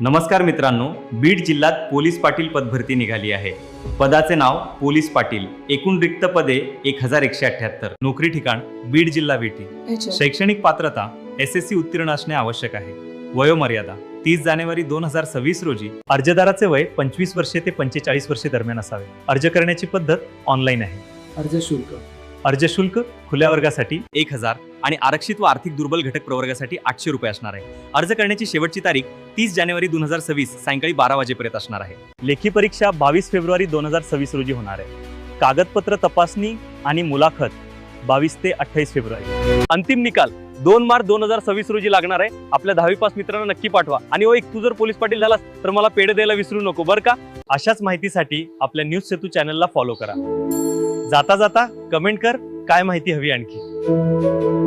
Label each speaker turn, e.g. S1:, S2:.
S1: नमस्कार मित्रांनो, बीड जिल्ह्यात पोलीस पाटील पदभरती निघाली आहे। पदाचे नाव पोलीस पाटील। एकूण रिक्त पदे 1178। नोकरी ठिकाण बीड जिल्हा विटी। शैक्षणिक पात्रता SSC उत्तीर्ण असणे आवश्यक आहे। वयोमर्यादा 30 जानेवारी 2026 रोजी। अर्जदाराचे वय 25 वर्षे ते 45 वर्षे दरम्यान असावे। अर्ज करण्याची पद्धत ऑनलाईन आहे। अर्ज शुल्क खुल्या वर्गासाठी 1000 आणि आरक्षित व आर्थिक दुर्बल घटक प्रवर्गासाठी 800 रुपये असणार आहे। अर्ज करण्याची शेवटची तारीख 30 जानेवारी 2026 सायंकाळी 12 वाजेपर्यंत असणार आहे। लेखी परीक्षा 22 फेब्रुवारी 2026 रोजी होणार आहे। कागदपत्र तपासणी आणि मुलाखत 22 ते 28 फेब्रुवारी। अंतिम निकाल 2 मार्च 2026 रोजी लागणार आहे। आपल्या 10वी पास मित्रांना नक्की पाठवा। आणि तू जर पोलीस पाटील झालास तर मला पेढ द्यायला विसरू नको बरं का। अशाच माहितीसाठी आपल्या न्यूज सेतू चॅनलला फॉलो करा। जाता जाता कमेंट कर काय माहिती हवी आणखी।